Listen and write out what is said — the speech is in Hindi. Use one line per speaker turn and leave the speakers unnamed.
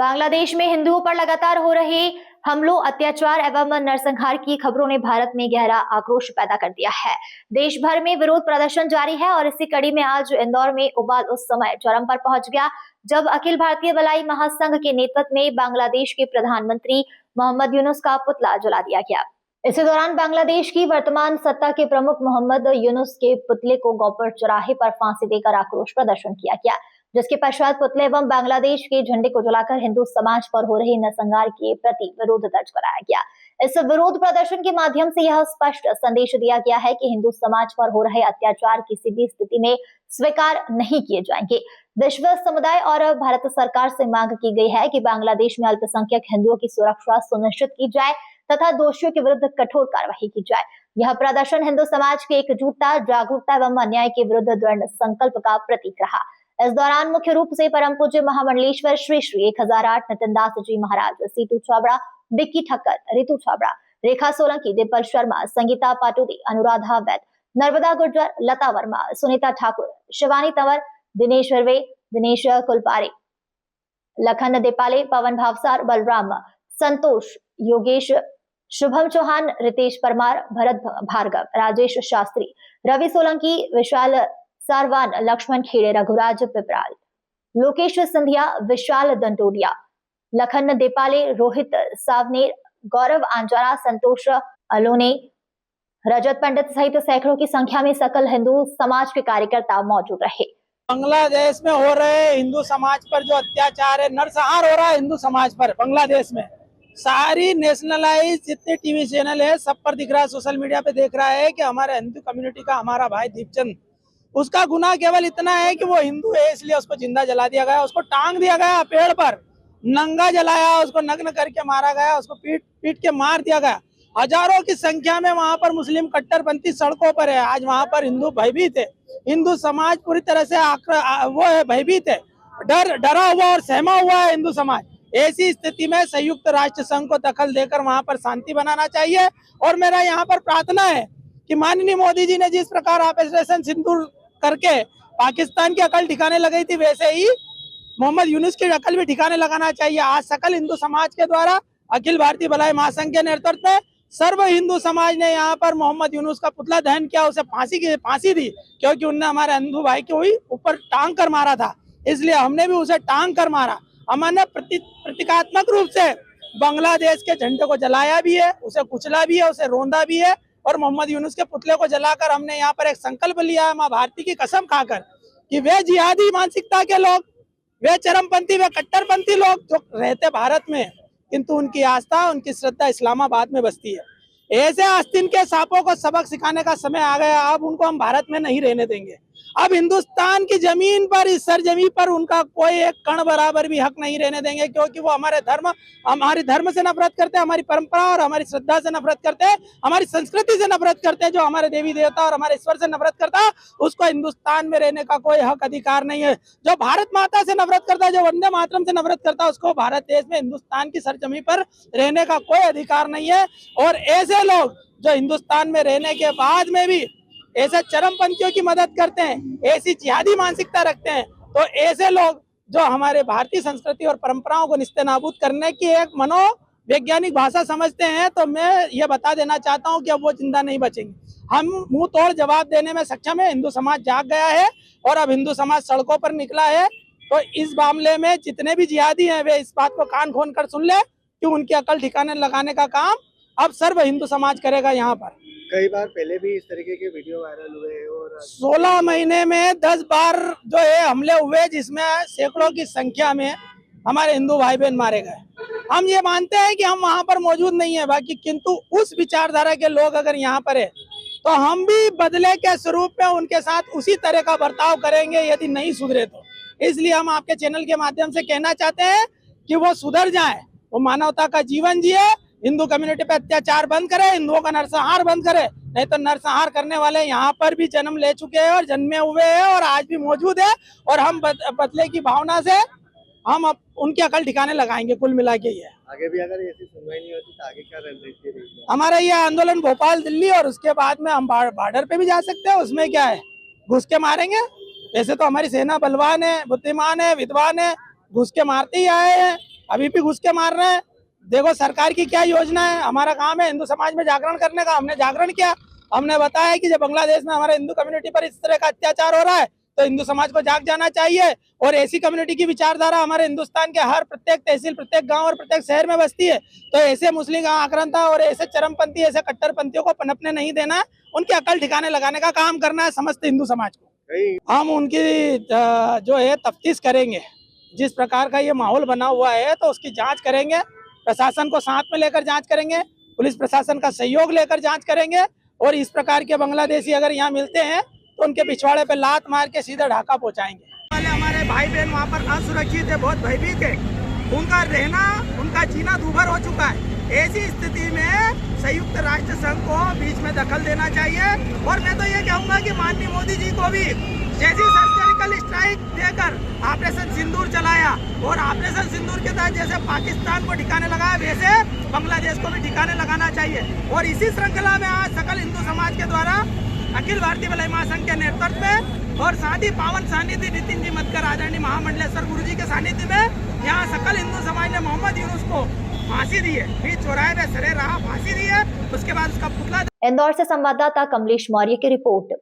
बांग्लादेश में हिंदुओं पर लगातार हो रहे हमलों, अत्याचार एवं नरसंहार की खबरों ने भारत में गहरा आक्रोश पैदा कर दिया है। देश भर में विरोध प्रदर्शन जारी है और इसी कड़ी में आज इंदौर में उबाल उस समय चरम पर पहुंच गया जब अखिल भारतीय भलाई महासंघ के नेतृत्व में बांग्लादेश के प्रधानमंत्री मोहम्मद यूनुस का पुतला जला दिया गया। इसी दौरान बांग्लादेश की वर्तमान सत्ता के प्रमुख मोहम्मद यूनुस के पुतले को गौपर चौराहे पर फांसी देकर आक्रोश प्रदर्शन किया गया, जिसके पश्चात पुतले एवं बांग्लादेश के झंडे को जलाकर हिंदू समाज पर हो रहे नरसंहार के प्रति विरोध दर्ज कराया गया। इस विरोध प्रदर्शन के माध्यम से यह स्पष्ट संदेश दिया गया है कि हिंदू समाज पर हो रहे अत्याचार किसी भी स्थिति में स्वीकार नहीं किए जाएंगे। विश्व समुदाय और भारत सरकार से मांग की गई है कि बांग्लादेश में अल्पसंख्यक हिंदुओं की सुरक्षा सुनिश्चित की जाए तथा दोषियों के विरुद्ध कठोर कार्रवाई की जाए। यह प्रदर्शन हिंदू समाज की एकजुटता, जागरूकता एवं अन्याय के विरुद्ध दृढ़ संकल्प का प्रतीक रहा। इस दौरान मुख्य रूप से परम पूज्य महामंडलेश्वर श्री श्री 1008 नितिन दास जी महाराज, सीतू छाबड़ा, बिक्की ठक्कर, रितु छाबड़ा, रेखा सोलंकी, डिम्पल शर्मा, संगीता पाटुदी, अनुराधा वैद, नर्मदा गुर्जर, लता वर्मा, सुनीता ठाकुर, शिवानी तंवर, दिनेश वर्वे, दिनेश कुलपारे, लखन देपाले, पवन भावसार, बलराम, संतोष, योगेश, शुभम चौहान, रितेश परमार, भरत भार्गव, राजेश शास्त्री, रवि सोलंकी, विशाल सारवान, लक्ष्मण खेड़े, रघुराज पिपराल, लोकेश सिंधिया, विशाल दंडोडिया, लखन देपाले, रोहित सावनेर, गौरव आंजारा, संतोष अलोने, रजत पंडित सहित सैकड़ों की संख्या में सकल हिंदू समाज के कार्यकर्ता मौजूद रहे।
बांग्लादेश में हो रहे हिंदू समाज पर जो अत्याचार है, नरसंहार हो रहा है हिंदू समाज पर बांग्लादेश में, सारी नेशनलाइज जितने टीवी चैनल है सब पर दिख रहा है, सोशल मीडिया पे देख रहा है कि हमारे हिंदू कम्युनिटी का हमारा भाई दीपचंद, उसका गुनाह केवल इतना है कि वो हिंदू है इसलिए उसको जिंदा जला दिया गया, उसको टांग दिया गया, पेड़ पर नंगा जलाया, उसको नग्न करके मारा गया, उसको पीट पीट के मार दिया गया। हजारों की संख्या में वहां पर मुस्लिम कट्टरपंथी सड़कों पर है। आज वहां पर हिंदू भयभीत है, हिंदू समाज पूरी तरह से वो है, भयभीत है, डरा हुआ और सहमा हुआ है हिंदू समाज। ऐसी स्थिति में संयुक्त राष्ट्र संघ को दखल देकर वहां पर शांति बनाना चाहिए। और मेरा यहाँ पर प्रार्थना है कि माननीय मोदी जी ने जिस प्रकार ऑपरेशन सिंदूर करके पाकिस्तान की अकल ठिकाने लगाई थी, वैसे ही मोहम्मद यूनुस की अकल भी ठिकाने लगाना चाहिए। आज सकल हिंदू समाज के द्वारा अखिल भारतीय भलाई महासंघ के नेतृत्व में सर्व हिंदू समाज ने यहाँ पर मोहम्मद यूनुस का पुतला दहन किया, उसे फांसी दी, क्योंकि उनने हमारे हिंदू भाई के हुई ऊपर टांग कर मारा था, इसलिए हमने भी उसे टांग कर मारा। हमने प्रतीकात्मक रूप से बांग्लादेश के झंडे को जलाया भी है, उसे कुचला भी है, उसे रोंदा भी है, और मोहम्मद यूनुस के पुतले को जलाकर हमने यहाँ पर एक संकल्प लिया है, माँ भारती की कसम खाकर, कि वे जिहादी मानसिकता के लोग, वे चरमपंथी, वे कट्टरपंथी लोग जो रहते भारत में, किंतु उनकी आस्था, उनकी श्रद्धा इस्लामाबाद में बसती है। ऐसे आस्तीन के सांपों को सबक सिखाने का समय आ गया। अब उनको हम भारत में नहीं रहने देंगे। अब हिंदुस्तान की जमीन पर, इस सरजमी पर उनका कोई एक कण बराबर भी हक नहीं रहने देंगे, क्योंकि वो हमारे धर्म से नफरत करते हैं, हमारी परंपरा और हमारी श्रद्धा से नफरत करते हैं, हमारी संस्कृति से नफरत करते हैं। जो हमारे देवी देवता और हमारे ईश्वर से नफरत करता है, उसको हिंदुस्तान में रहने का कोई हक अधिकार नहीं है। जो भारत माता से नफरत करता है, जो वंदे मातरम से नफरत करता है, उसको भारत देश में, हिंदुस्तान की सरजमी पर रहने का कोई अधिकार नहीं है। और ऐसे लोग जो हिंदुस्तान में रहने के बाद में भी ऐसे चरमपंथियों की मदद करते हैं, ऐसी जिहादी मानसिकता रखते हैं, तो ऐसे लोग जो हमारे भारतीय संस्कृति और परंपराओं को निस्तेनाबूद करने की एक मनोवैज्ञानिक भाषा समझते हैं, तो मैं ये बता देना चाहता हूं कि अब वो जिंदा नहीं बचेंगे। हम मुंह तोड़ जवाब देने में सक्षम है। हिंदू समाज जाग गया है और अब हिंदू समाज सड़कों पर निकला है। तो इस मामले में जितने भी जिहादी हैं, वे इस बात को कान खोल कर सुन ले कि उनकी अकल ठिकाने लगाने का काम अब सर्व हिंदू समाज करेगा। यहाँ पर
कई बार पहले भी इस तरीके के वीडियो वायरल हुए और
16 महीने में 10 बार जो है हमले हुए, जिसमें सैकड़ों की संख्या में हमारे हिंदू भाई बहन मारे गए। हम ये मानते हैं कि हम वहां पर मौजूद नहीं है बाकी, किंतु उस विचारधारा के लोग अगर यहाँ पर है तो हम भी बदले के स्वरूप में उनके साथ उसी तरह का बर्ताव करेंगे यदि नहीं सुधरे तो। इसलिए हम आपके चैनल के माध्यम से कहना चाहते हैं कि वो सुधर जाए, वो मानवता का जीवन जिए, हिंदू कम्युनिटी पे अत्याचार बंद करे, हिंदुओं का नरसंहार बंद करे। नहीं तो नरसंहार करने वाले यहाँ पर भी जन्म ले चुके हैं और जन्मे हुए हैं और आज भी मौजूद है, और हम बदले की भावना से हम उनकी अकल ठिकाने लगाएंगे। कुल मिला के ये
आगे भी अगर ऐसी सुनवाई नहीं होती तो आगे क्या रणनीति रहेगी?
हमारा ये आंदोलन भोपाल, दिल्ली और उसके बाद में हम बॉर्डर पे भी जा सकते हैं। उसमें क्या है, घुस के मारेंगे। वैसे तो हमारी सेना बलवान है, बुद्धिमान है, विद्वान है, घुस के मारते ही आए हैं। अभी भी घुस के मार रहे हैं। देखो सरकार की क्या योजना है। हमारा काम है हिंदू समाज में जागरण करने का, हमने जागरण किया। हमने बताया कि जब बांग्लादेश में हमारे हिंदू कम्युनिटी पर इस तरह का अत्याचार हो रहा है तो हिंदू समाज को जाग जाना चाहिए। और ऐसी कम्युनिटी की विचारधारा हमारे हिंदुस्तान के हर प्रत्येक तहसील, प्रत्येक गांव और प्रत्येक शहर में बसती है। तो ऐसे मुस्लिम आक्रांता और ऐसे चरमपंथी, ऐसे कट्टरपंथियों को पनपने नहीं देना, उनकी अकल ठिकाने लगाने का काम करना है समस्त हिंदू समाज को। हम उनकी जो है तफ्तीश करेंगे। जिस प्रकार का ये माहौल बना हुआ है तो उसकी जांच करेंगे। प्रशासन को साथ में लेकर जांच करेंगे, पुलिस प्रशासन का सहयोग लेकर जांच करेंगे। और इस प्रकार के बांग्लादेशी अगर यहाँ मिलते हैं तो उनके पिछवाड़े पे लात मार के सीधा ढाका पहुंचाएंगे। वाले हमारे भाई बहन वहाँ पर असुरक्षित है, बहुत भयभीत है। उनका रहना, उनका जीना दूभर हो चुका है। ऐसी स्थिति में संयुक्त राष्ट्र संघ को बीच में दखल देना चाहिए। और मैं तो ये कहूँगा कि माननीय मोदी जी को भी जैसी सर्जिकल स्ट्राइक देकर ऑपरेशन सिंदूर चलाया और ऑपरेशन सिंदूर के तहत जैसे पाकिस्तान को ठिकाने लगाया, वैसे बांग्लादेश को भी ठिकाने लगाना चाहिए। और इसी श्रृंखला में आज सकल हिंदू समाज के द्वारा अखिल भारतीय भलाई महासंघ के नेतृत्व में और साथ ही पावन सानिध्य नितिन जी मतकर आदरणीय महामंडलेश्वर गुरु जी के सानिध्य में यहाँ सकल हिंदू समाज ने मोहम्मद यूनुस को फांसी दी है। बीच चौराहे में सरे रहा फांसी दी है, उसके बाद उसका पुतला।
इंदौर से संवाददाता कमलेश मौर्य की रिपोर्ट।